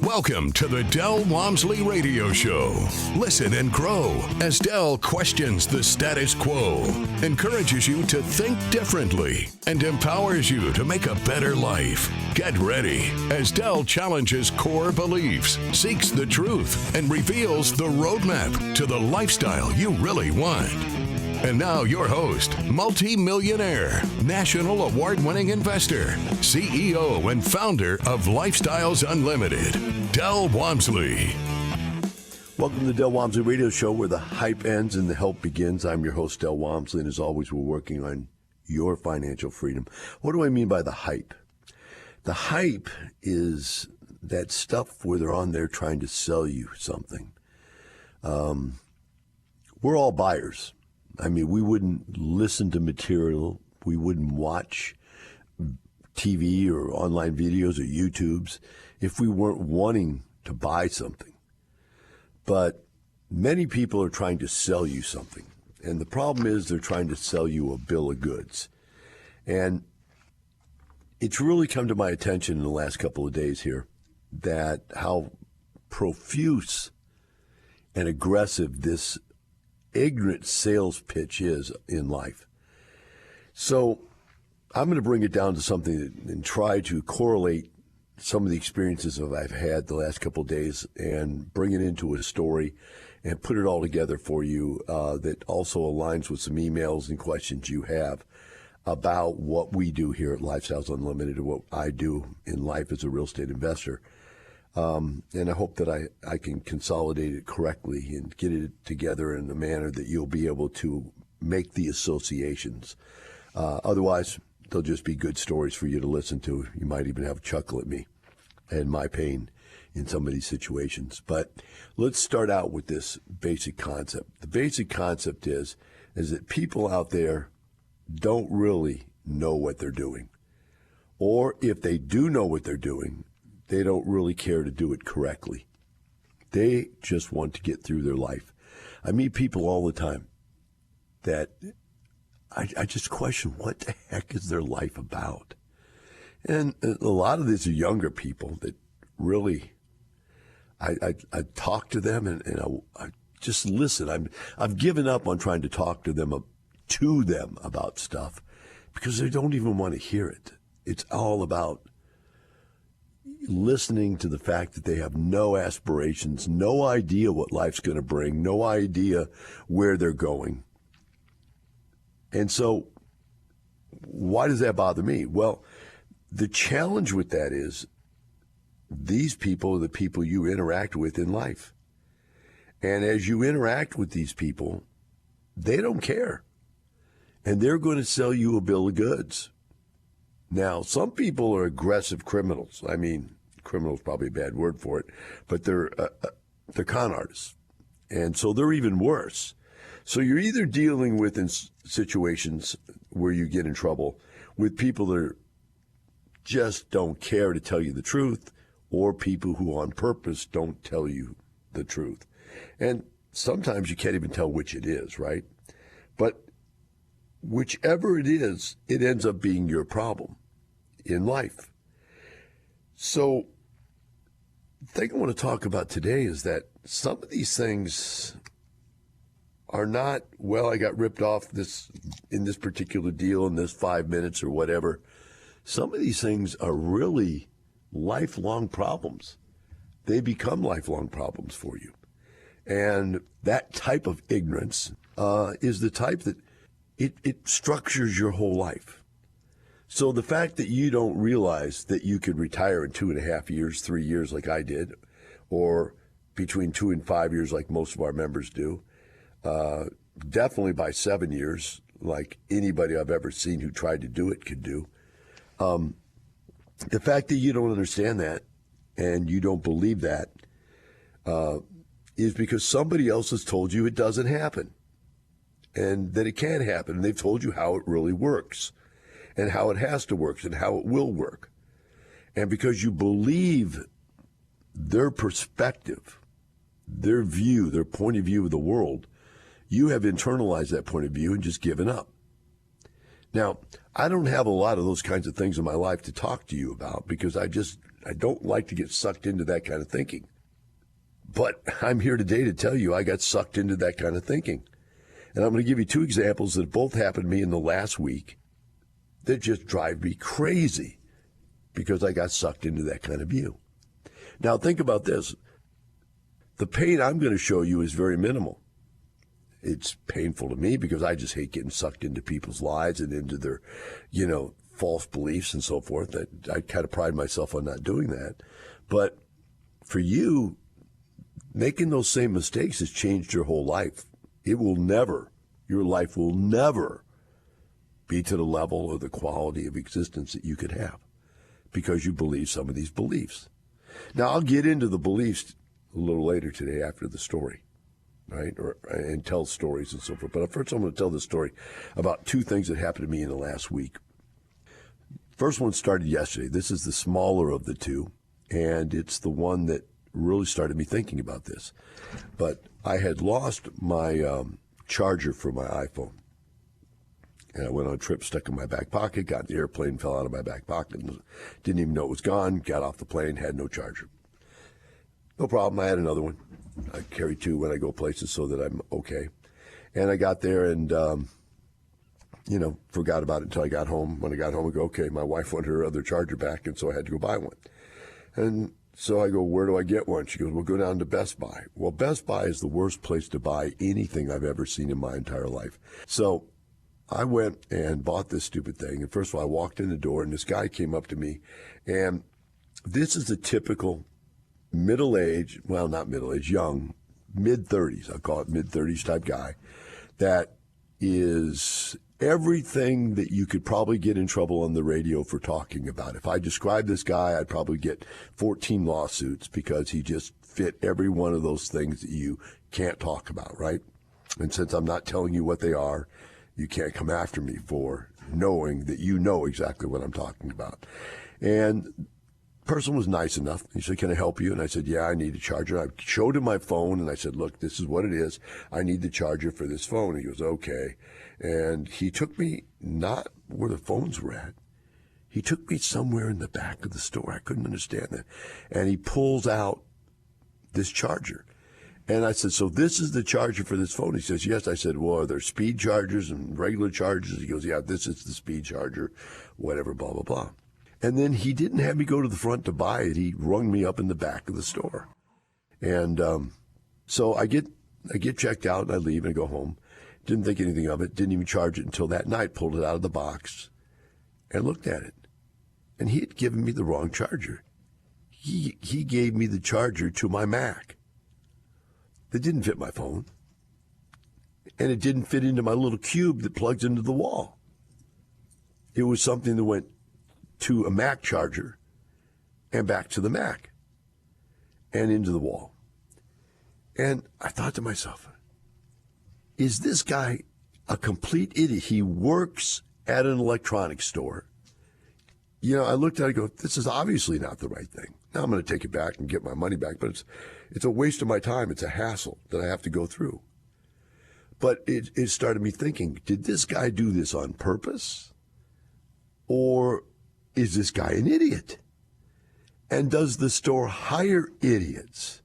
Welcome to the Del Walmsley Radio Show. Listen and grow as Del questions the status quo, encourages you to think differently, and empowers you to make a better life. Get ready as Del challenges core beliefs, seeks the truth, and reveals the roadmap to the lifestyle you really want. And now your host, multi-millionaire, national award-winning investor, CEO and founder of Lifestyles Unlimited, Del Walmsley. Welcome to the Del Walmsley Radio Show, where the hype ends and the help begins. I'm your host, Del Walmsley, and as always, we're working on your financial freedom. What do I mean by the hype? The hype is that stuff where they're on there trying to sell you something. We're all buyers. I mean, we wouldn't listen to material. We wouldn't watch TV or online videos or YouTubes if we weren't wanting to buy something. But many people are trying to sell you something. And the problem is they're trying to sell you a bill of goods. And it's really come to my attention in the last couple of days here that how profuse and aggressive this ignorant sales pitch is in life. So I'm going to bring it down to something and try to correlate some of the experiences that I've had the last couple of days and bring it into a story and put it all together for you that also aligns with some emails and questions you have about what we do here at Lifestyles Unlimited and what I do in life as a real estate investor. And I hope that I can consolidate it correctly and get it together in a manner that you'll be able to make the associations. Otherwise, they'll just be good stories for you to listen to. You might even have a chuckle at me and my pain in some of these situations. But let's start out with this basic concept. The basic concept is that people out there don't really know what they're doing. Or if they do know what they're doing, they don't really care to do it correctly. They just want to get through their life. I meet people all the time that I just question, what the heck is their life about? And a lot of these are younger people that really, I talk to them and I just listen. I've given up on trying to talk to them about stuff because they don't even want to hear it. It's all about listening to the fact that they have no aspirations, no idea what life's going to bring, no idea where they're going. And so why does that bother me? Well, the challenge with that is these people are the people you interact with in life. And as you interact with these people, they don't care. And they're going to sell you a bill of goods. Now, some people are aggressive criminals. I mean, criminal is probably a bad word for it, but they're con artists. And so they're even worse. So you're either dealing with in situations where you get in trouble with people that just don't care to tell you the truth, or people who on purpose don't tell you the truth. And sometimes you can't even tell which it is, right? But whichever it is, it ends up being your problem in life. So the thing I want to talk about today is that some of these things are not, well, I got ripped off in this particular deal in this 5 minutes or whatever. Some of these things are really lifelong problems. They become lifelong problems for you. And that type of ignorance is the type that it structures your whole life. So the fact that you don't realize that you could retire in 2.5 years, 3 years like I did, or between 2 and 5 years like most of our members do, definitely by 7 years like anybody I've ever seen who tried to do it could do. The fact that you don't understand that and you don't believe that is because somebody else has told you it doesn't happen. And that it can happen, and they've told you how it really works, and how it has to work, and how it will work. And because you believe their perspective, their view, their point of view of the world, you have internalized that point of view and just given up. Now, I don't have a lot of those kinds of things in my life to talk to you about because I don't like to get sucked into that kind of thinking. But I'm here today to tell you I got sucked into that kind of thinking. And I'm going to give you two examples that both happened to me in the last week that just drive me crazy because I got sucked into that kind of view. Now, think about this. The pain I'm going to show you is very minimal. It's painful to me because I just hate getting sucked into people's lives and into their, false beliefs and so forth. I kind of pride myself on not doing that. But for you, making those same mistakes has changed your whole life. Your life will never be to the level or the quality of existence that you could have because you believe some of these beliefs. Now, I'll get into the beliefs a little later today after the story, right? And tell stories and so forth. But first, I'm going to tell the story about two things that happened to me in the last week. First one started yesterday. This is the smaller of the two, and it's the one that really started me thinking about this. But I had lost my charger for my iPhone. And I went on a trip, stuck in my back pocket, got in the airplane, fell out of my back pocket, and didn't even know it was gone, got off the plane, had no charger. No problem, I had another one. I carry two when I go places so that I'm okay. And I got there and, forgot about it until I got home. When I got home, I go, okay, my wife wanted her other charger back, and so I had to go buy one. And so I go, where do I get one? She goes, well, go down to Best Buy. Well, Best Buy is the worst place to buy anything I've ever seen in my entire life. So I went and bought this stupid thing. And first of all, I walked in the door, and this guy came up to me. And this is a typical middle-aged, well, not middle-aged, young, mid-30s, I'll call it mid-30s type guy, that is everything that you could probably get in trouble on the radio for talking about. If I described this guy, I'd probably get 14 lawsuits because he just fit every one of those things that you can't talk about, right? And since I'm not telling you what they are, you can't come after me for knowing that you know exactly what I'm talking about. And the person was nice enough. He said, can I help you? And I said, yeah, I need a charger. I showed him my phone, and I said, look, this is what it is. I need the charger for this phone. He goes, okay. And he took me not where the phones were at. He took me somewhere in the back of the store. I couldn't understand that. And he pulls out this charger. And I said, so this is the charger for this phone? He says, yes. I said, well, are there speed chargers and regular chargers? He goes, yeah, this is the speed charger, whatever, blah, blah, blah. And then he didn't have me go to the front to buy it. He rung me up in the back of the store. And so I get checked out, and I leave and I go home. Didn't think anything of it. Didn't even charge it until that night. Pulled it out of the box and looked at it. And he had given me the wrong charger. He gave me the charger to my Mac. That didn't fit my phone. And it didn't fit into my little cube that plugs into the wall. It was something that went to a Mac charger and back to the Mac and into the wall. And I thought to myself, is this guy a complete idiot? He works at an electronics store. I looked at it and go, this is obviously not the right thing. Now I'm going to take it back and get my money back, but it's a waste of my time. It's a hassle that I have to go through. But it started me thinking, did this guy do this on purpose? Or is this guy an idiot? And does the store hire idiots?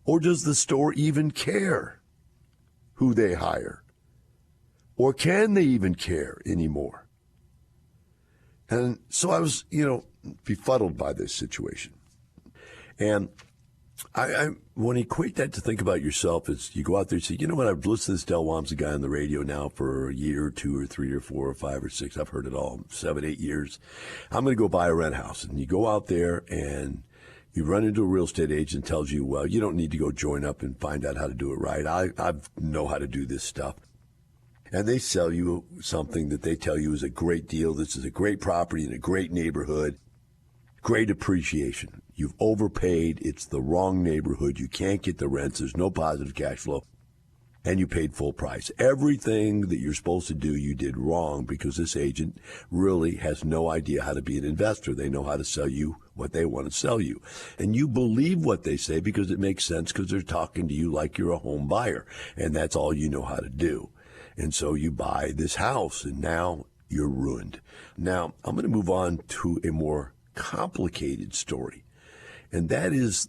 Or does the store even care who they hire? Or can they even care anymore? And so I was, befuddled by this situation. And I want to equate that to think about yourself is you go out there and say, you know what, I've listened to this Del Walmsley guy on the radio now for a year or two or three or four or five or six. I've heard it all, 7, 8 years. I'm going to go buy a rent house. And you go out there and you run into a real estate agent and tells you, well, you don't need to go join up and find out how to do it right. I know how to do this stuff. And they sell you something that they tell you is a great deal. This is a great property in a great neighborhood. Great appreciation. You've overpaid. It's the wrong neighborhood. You can't get the rents. There's no positive cash flow. And you paid full price. Everything that you're supposed to do, you did wrong because this agent really has no idea how to be an investor. They know how to sell you what they want to sell you. And you believe what they say because it makes sense because they're talking to you like you're a home buyer. And that's all you know how to do. And so you buy this house, and now you're ruined. Now, I'm going to move on to a more complicated story, and that is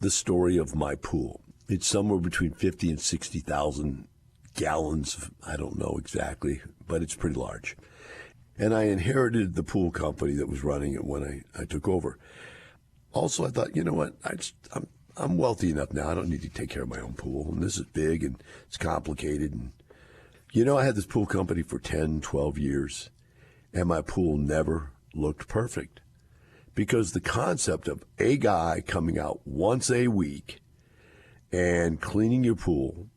the story of my pool. It's somewhere between 50 and 60,000 gallons. I don't know exactly, but it's pretty large. And I inherited the pool company that was running it when I took over. Also, I thought, you know what, I'm wealthy enough now. I don't need to take care of my own pool. And this is big and it's complicated. And, I had this pool company for 10, 12 years, and my pool never looked perfect. Because the concept of a guy coming out once a week and cleaning your pool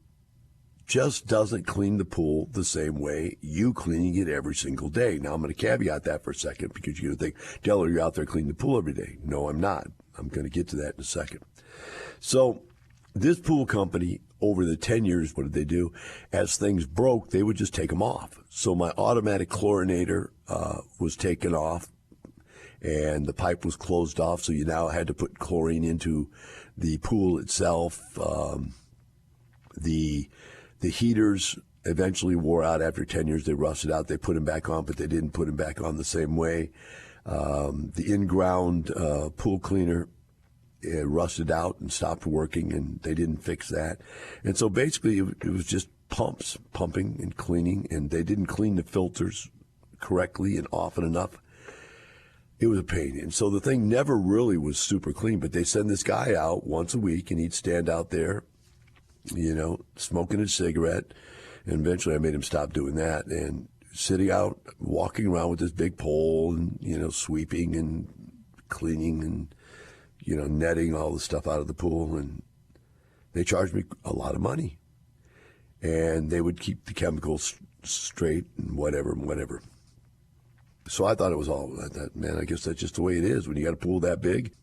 just doesn't clean the pool the same way you cleaning it every single day. Now, I'm going to caveat that for a second because you're going to think, Del, are you out there cleaning the pool every day? No, I'm not. I'm going to get to that in a second. So this pool company, over the 10 years, what did they do? As things broke, they would just take them off. So my automatic chlorinator was taken off, and the pipe was closed off, so you now had to put chlorine into the pool itself. The heaters eventually wore out after 10 years. They rusted out. They put them back on, but they didn't put them back on the same way. The in-ground pool cleaner rusted out and stopped working, and they didn't fix that. And so basically it was just pumps, pumping and cleaning, and they didn't clean the filters correctly and often enough. It was a pain. And so the thing never really was super clean, but they send this guy out once a week, and he'd stand out there, smoking a cigarette. And eventually I made him stop doing that and sitting out, walking around with this big pole and, sweeping and cleaning and, netting all the stuff out of the pool. And they charged me a lot of money. And they would keep the chemicals straight and whatever. So I thought it was all that, man, I guess that's just the way it is when you got a pool that big.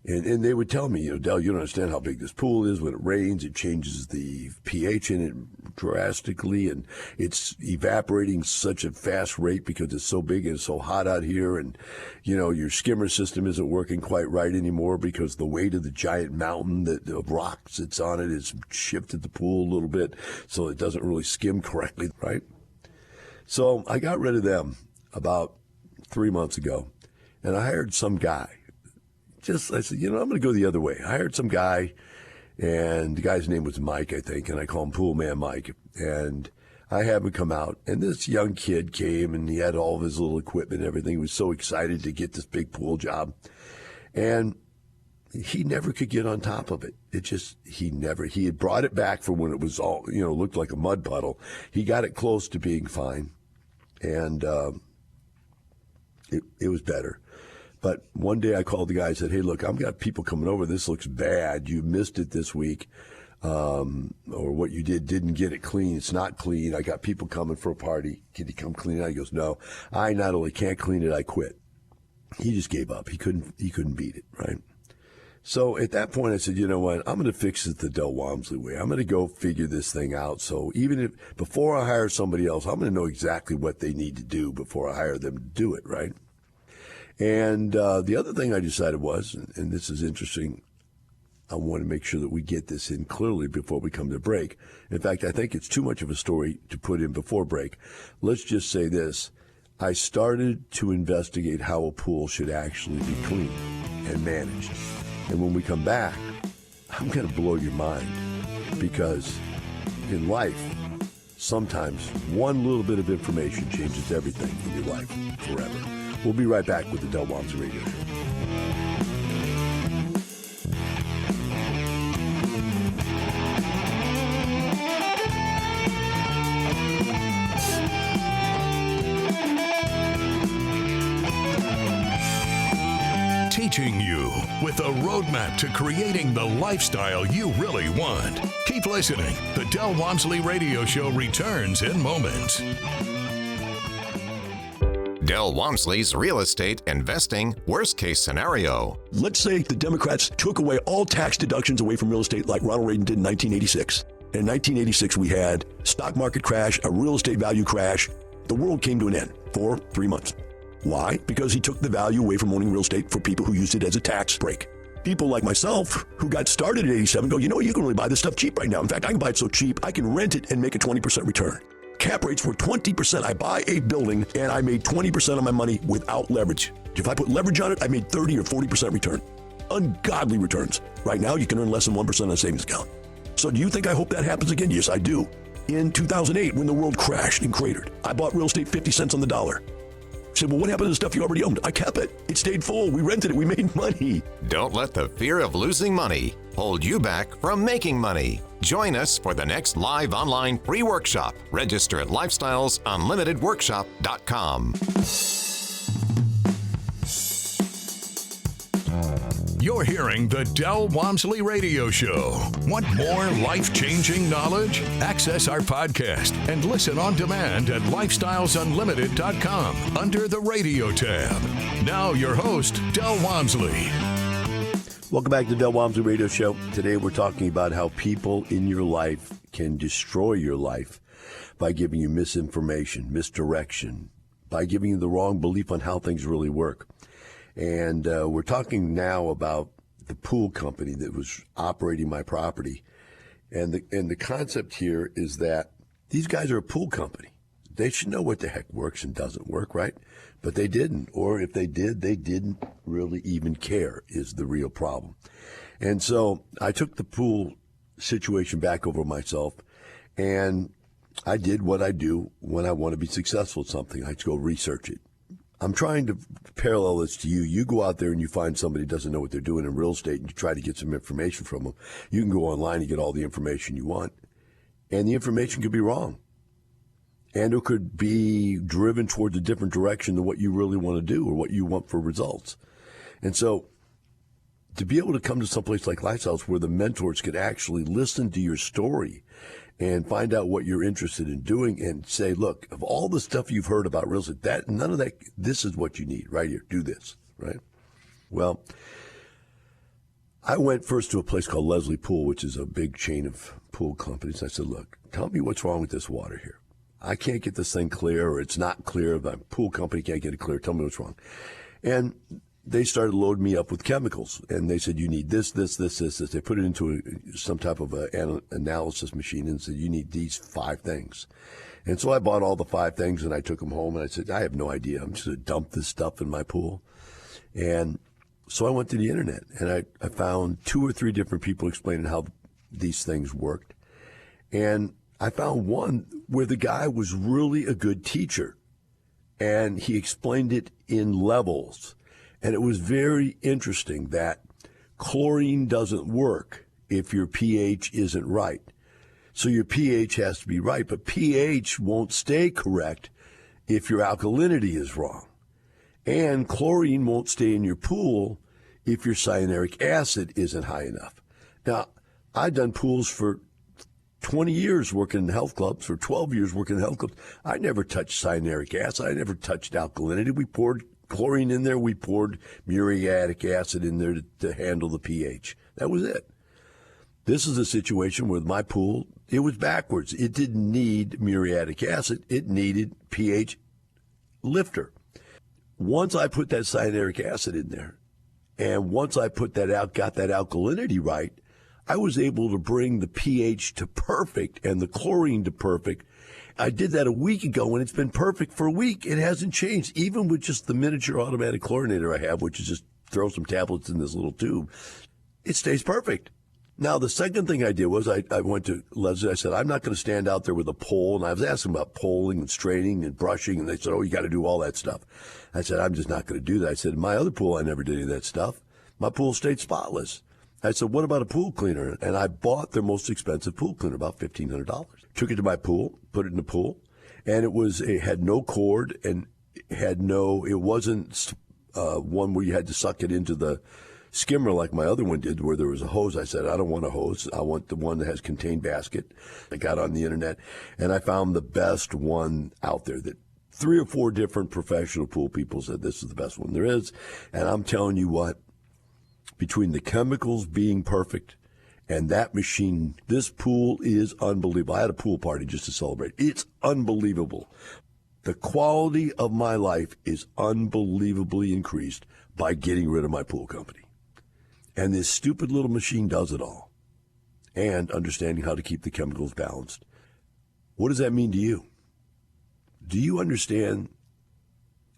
And they would tell me, Del, you don't understand how big this pool is. When it rains, it changes the pH in it drastically, and it's evaporating such a fast rate because it's so big and it's so hot out here. And, your skimmer system isn't working quite right anymore because the weight of the giant mountain of rock sits on it has shifted the pool a little bit, so it doesn't really skim correctly, right? So I got rid of them about 3 months ago, and I hired some guy. I said, I'm going to go the other way. I hired some guy, and the guy's name was Mike, I think, and I call him Pool Man Mike. And I have him come out, and this young kid came, and he had all of his little equipment and everything. He was so excited to get this big pool job. And he never could get on top of it. He had brought it back from when it was all, looked like a mud puddle. He got it close to being fine, and it was better. But one day I called the guy and said, hey, look, I've got people coming over. This looks bad. You missed it this week. Or what you didn't get it clean. It's not clean. I got people coming for a party. Can you come clean it? He goes, no, I not only can't clean it, I quit. He just gave up. He couldn't beat it, right? So at that point I said, you know what? I'm going to fix it the Del Walmsley way. I'm going to go figure this thing out. So before I hire somebody else, I'm going to know exactly what they need to do before I hire them to do it, right? And the other thing I decided was, and this is interesting, I want to make sure that we get this in clearly before we come to break. In fact, I think it's too much of a story to put in before break. Let's just say this. I started to investigate how a pool should actually be cleaned and managed. And when we come back, I'm going to blow your mind, because in life, sometimes one little bit of information changes everything in your life forever. We'll be right back with the Del Walmsley Radio Show. Teaching you with a roadmap to creating the lifestyle you really want. Keep listening. The Del Walmsley Radio Show returns in moments. Del Walmsley's Real Estate Investing Worst Case Scenario. Let's say the Democrats took away all tax deductions away from real estate like Ronald Reagan did in 1986. In 1986, we had stock market crash, a real estate value crash. The world came to an end for 3 months. Why? Because he took the value away from owning real estate for people who used it as a tax break. People like myself who got started at 87 go, you can really buy this stuff cheap right now. In fact, I can buy it so cheap, I can rent it and make a 20% return. Cap rates were 20%. I buy a building and I made 20% of my money without leverage. If I put leverage on it, I made 30 or 40% return. Ungodly returns. Right now, you can earn less than 1% on a savings account. So do you think I hope that happens again? Yes, I do. In 2008, when the world crashed and cratered, I bought real estate 50 cents on the dollar. I said, well, what happened to the stuff you already owned? I kept it. It stayed full. We rented it. We made money. Don't let the fear of losing money hold you back from making money. Join us for the next live online free workshop. Register at lifestylesunlimitedworkshop.com. You're hearing the Del Walmsley Radio Show. Want more life-changing knowledge? Access our podcast and listen on demand at lifestylesunlimited.com under the radio tab. Now your host, Del Walmsley. Welcome back to the Del Walmsley Radio Show. Today we're talking about how people in your life can destroy your life by giving you misinformation, misdirection, by giving you the wrong belief on how things really work. And we're talking now about the pool company that was operating my property. And the concept here is that these guys are a pool company. They should know what the heck works and doesn't work, right? But they didn't. Or if they did, they didn't really even care is the real problem. And so I took the pool situation back over myself, and I did what I do when I want to be successful at something. I go research it. I'm trying to parallel this to you. You go out there and you find somebody who doesn't know what they're doing in real estate and you try to get some information from them. You can go online and get all the information you want, and the information could be wrong. And it could be driven towards a different direction than what you really want to do or what you want for results. And so to be able to come to someplace like Lifestyles where the mentors could actually listen to your story and find out what you're interested in doing and say, look, of all the stuff you've heard about real estate, none of that, this is what you need right here. Do this, right? Well, I went first to a place called Leslie Pool, which is a big chain of pool companies. I said, look, tell me what's wrong with this water here. I can't get this thing clear, or it's not clear. The pool company can't get it clear. Tell me what's wrong. And they started loading me up with chemicals, and they said, you need this. They put it into some type of an analysis machine and said, you need these 5 things. And so I bought all the 5 things, and I took them home, and I said, I have no idea. I'm just going to dump this stuff in my pool. And so I went to the internet, and I found 2 or 3 different people explaining how these things worked. And I found one where the guy was really a good teacher, and he explained it in levels. And it was very interesting that chlorine doesn't work if your pH isn't right. So your pH has to be right, but pH won't stay correct if your alkalinity is wrong. And chlorine won't stay in your pool if your cyanuric acid isn't high enough. Now, I've done pools for 20 years working in health clubs, for 12 years working in health clubs. I never touched cyanuric acid. I never touched alkalinity. We poured chlorine in there. We poured muriatic acid in there to handle the pH. That was it. This is a situation where my pool, it was backwards. It didn't need muriatic acid. It needed pH lifter. Once I put that cyanuric acid in there, and once I put that out, got that alkalinity right, I was able to bring the pH to perfect and the chlorine to perfect. I did that a week ago, and it's been perfect for a week. It hasn't changed, even with just the miniature automatic chlorinator I have, which is just throw some tablets in this little tube. It stays perfect. Now, the second thing I did was I went to Leslie. I said, I'm not going to stand out there with a pole. And I was asking about poling and straining and brushing, and they said, oh, you got to do all that stuff. I said, I'm just not going to do that. I said, in my other pool, I never did any of that stuff. My pool stayed spotless. I said, what about a pool cleaner? And I bought their most expensive pool cleaner, about $1,500. Took it to my pool, put it in the pool, and it had no cord and it wasn't one where you had to suck it into the skimmer like my other one did, where there was a hose. I said, I don't want a hose. I want the one that has contained basket. I got on the internet, and I found the best one out there that 3 or 4 different professional pool people said this is the best one there is. And I'm telling you what, between the chemicals being perfect and that machine, this pool is unbelievable. I had a pool party just to celebrate. It's unbelievable. The quality of my life is unbelievably increased by getting rid of my pool company. And this stupid little machine does it all. And understanding how to keep the chemicals balanced. What does that mean to you? Do you understand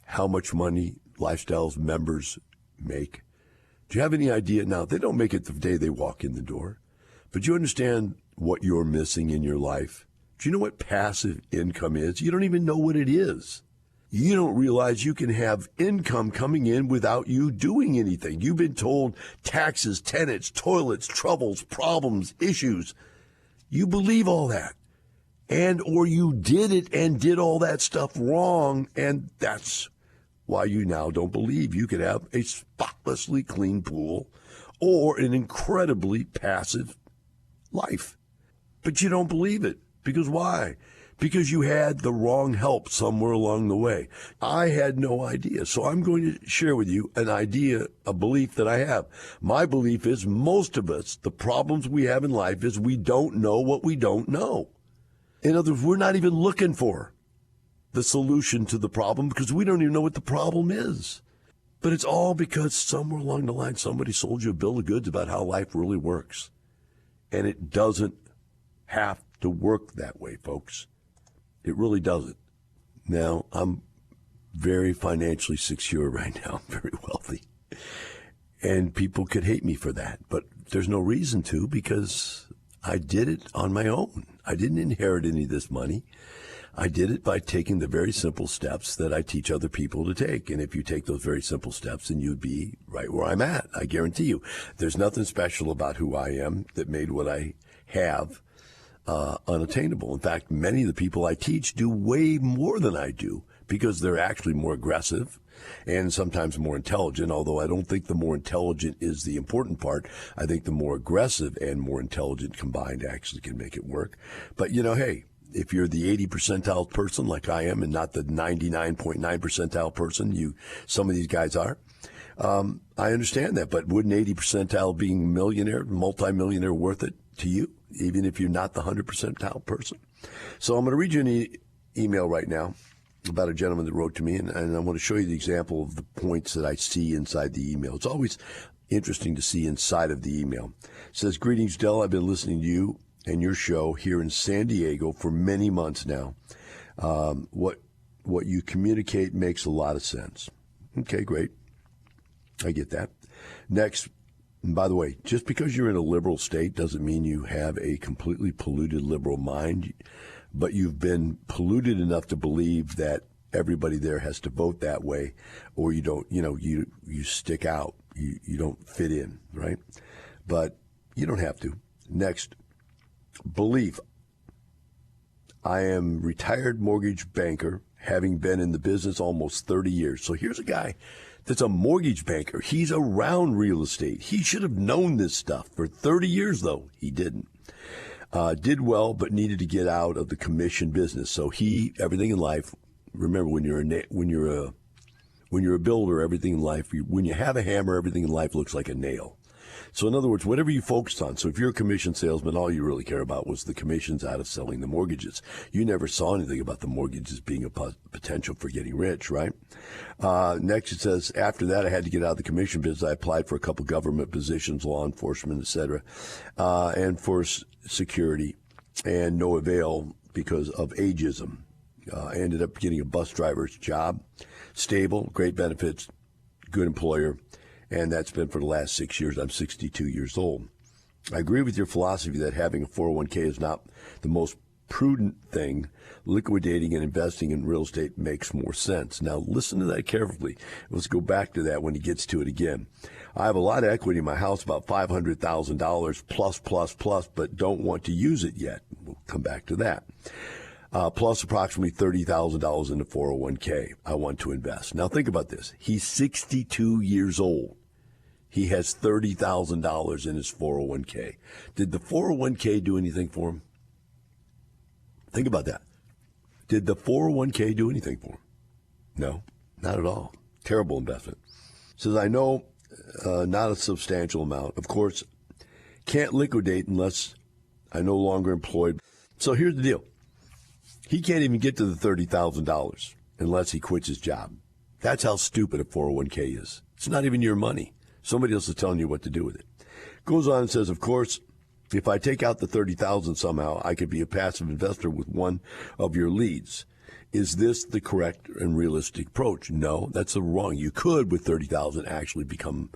how much money Lifestyles members make? Do you have any idea? Now, they don't make it the day they walk in the door, but you understand what you're missing in your life? Do you know what passive income is? You don't even know what it is. You don't realize you can have income coming in without you doing anything. You've been told taxes, tenants, toilets, troubles, problems, issues. You believe all that. And or you did it and did all that stuff wrong, and that's why you now don't believe you could have a spotlessly clean pool or an incredibly passive life. But you don't believe it. Because why? Because you had the wrong help somewhere along the way. I had no idea. So I'm going to share with you an idea, a belief that I have. My belief is most of us, the problems we have in life is we don't know what we don't know. In other words, we're not even looking for the solution to the problem because we don't even know what the problem is. But it's all because somewhere along the line somebody sold you a bill of goods about how life really works. And it doesn't have to work that way, folks. It really doesn't. Now, I'm very financially secure right now. I'm very wealthy. And people could hate me for that. But there's no reason to because I did it on my own. I didn't inherit any of this money. I did it by taking the very simple steps that I teach other people to take. And if you take those very simple steps, then you'd be right where I'm at. I guarantee you. There's nothing special about who I am that made what I have unattainable. In fact, many of the people I teach do way more than I do because they're actually more aggressive and sometimes more intelligent, although I don't think the more intelligent is the important part. I think the more aggressive and more intelligent combined actually can make it work. But, you know, hey, if you're the 80 percentile person like I am and not the 99.9 percentile person some of these guys are, I understand that. But wouldn't 80 percentile being millionaire, multimillionaire worth it to you, even if you're not the 100 percentile person? So I'm going to read you an email right now about a gentleman that wrote to me, and I want to show you the example of the points that I see inside the email. It's always interesting to see inside of the email. It says, "Greetings, Del. I've been listening to you and your show here in San Diego for many months now. What you communicate makes a lot of sense." Okay, great. I get that. Next, and by the way, just because you're in a liberal state doesn't mean you have a completely polluted liberal mind, but you've been polluted enough to believe that everybody there has to vote that way, or you don't, you stick out, you don't fit in, right? But you don't have to. Next, belief. I am retired mortgage banker, having been in the business almost 30 years. So here's a guy that's a mortgage banker. He's around real estate. He should have known this stuff for 30 years, though. He didn't. Did well, but needed to get out of the commission business. So everything in life, remember when you're a builder, everything in life, when you have a hammer, everything in life looks like a nail. So in other words, whatever you focused on, so if you're a commission salesman, all you really care about was the commissions out of selling the mortgages. You never saw anything about the mortgages being a potential for getting rich, right? Next it says, after that, I had to get out of the commission business. I applied for a couple government positions, law enforcement, et cetera, and for security, and no avail because of ageism. I ended up getting a bus driver's job, stable, great benefits, good employer. And that's been for the last 6 years. I'm 62 years old. I agree with your philosophy that having a 401k is not the most prudent thing. Liquidating and investing in real estate makes more sense. Now, listen to that carefully. Let's go back to that when he gets to it again. I have a lot of equity in my house, about $500,000 plus, but don't want to use it yet. We'll come back to that. Plus approximately $30,000 in the 401k I want to invest. Now think about this. He's 62 years old. He has $30,000 in his 401k. Did the 401k do anything for him? Think about that. Did the 401k do anything for him? No, not at all. Terrible investment. Says, I know not a substantial amount. Of course, can't liquidate unless I'm no longer employed. So here's the deal. He can't even get to the $30,000 unless he quits his job. That's how stupid a 401k is. It's not even your money. Somebody else is telling you what to do with it. Goes on and says, of course, if I take out the $30,000 somehow, I could be a passive investor with one of your leads. Is this the correct and realistic approach? No, that's the wrong. You could, with $30,000, actually become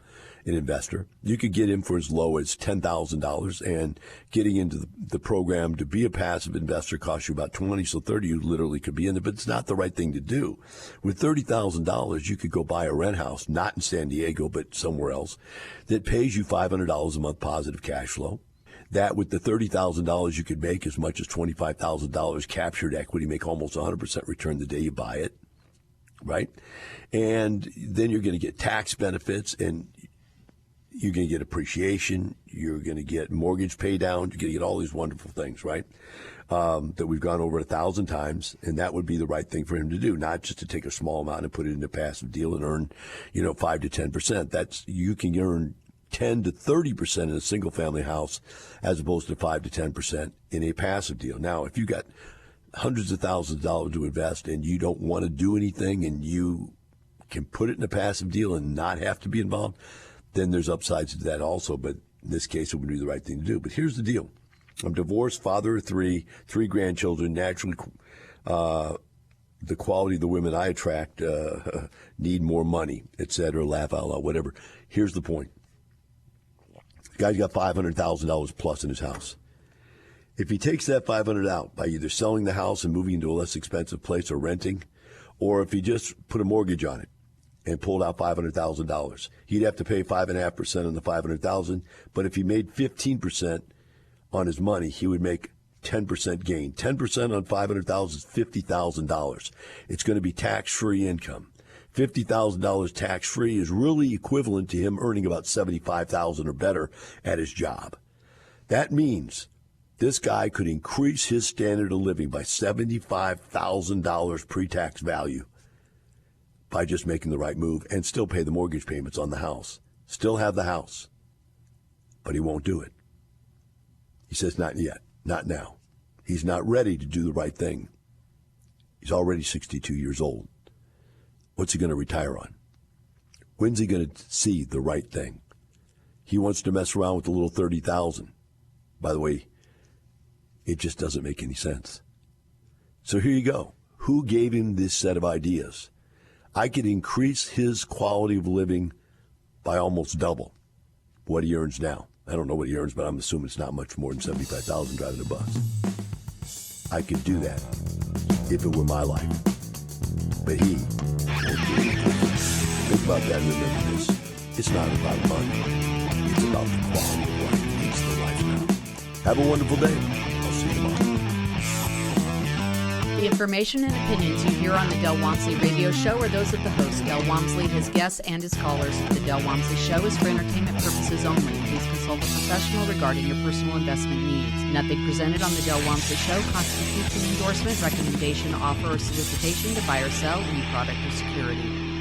an investor. You could get in for as low as $10,000, and getting into the program to be a passive investor costs you about $20, so $30 you literally could be in there, but it's not the right thing to do. With $30,000, you could go buy a rent house, not in San Diego, but somewhere else, that pays you $500 a month positive cash flow. That with the $30,000 you could make as much as $25,000 captured equity, make almost 100% return the day you buy it, right? And then you're going to get tax benefits, and you're going to get appreciation. You're going to get mortgage pay down. You're going to get all these wonderful things, right? That we've gone over 1,000 times, and that would be the right thing for him to do, not just to take a small amount and put it in a passive deal and earn, 5 to 10%. You can earn 10 to 30% in a single family house as opposed to 5 to 10% in a passive deal. Now, if you got hundreds of thousands of dollars to invest and you don't want to do anything and you can put it in a passive deal and not have to be involved, then there's upsides to that also. But in this case, it would be the right thing to do. But here's the deal. I'm divorced, father of three grandchildren. Naturally, the quality of the women I attract need more money, et cetera, laugh out loud, whatever. Here's the point. The guy's got $500,000 plus in his house. If he takes that $500,000 out by either selling the house and moving into a less expensive place or renting, or if he just put a mortgage on it and pulled out $500,000, he'd have to pay 5.5% on the $500,000. But if he made 15% on his money, he would make 10% gain. 10% on $500,000 is $50,000. It's going to be tax-free income. $50,000 tax-free is really equivalent to him earning about $75,000 or better at his job. That means this guy could increase his standard of living by $75,000 pre-tax value by just making the right move and still pay the mortgage payments on the house. Still have the house. But he won't do it. He says not yet, not now. He's not ready to do the right thing. He's already 62 years old. What's he going to retire on? When's he going to see the right thing? He wants to mess around with the little $30,000. By the way, it just doesn't make any sense. So here you go. Who gave him this set of ideas? I could increase his quality of living by almost double what he earns now. I don't know what he earns, but I'm assuming it's not much more than $75,000 driving a bus. I could do that if it were my life. But he won't do it. Think about that and remember this. It's not about money. It's about the quality of life. It's the life now. Have a wonderful day. I'll see you tomorrow. The information and opinions you hear on the Del Walmsley radio show are those of the host, Del Walmsley, his guests, and his callers. The Del Walmsley show is for entertainment purposes only. Please consult a professional regarding your personal investment needs. Nothing presented on the Del Walmsley show constitutes an endorsement, recommendation, offer, or solicitation to buy or sell any product or security.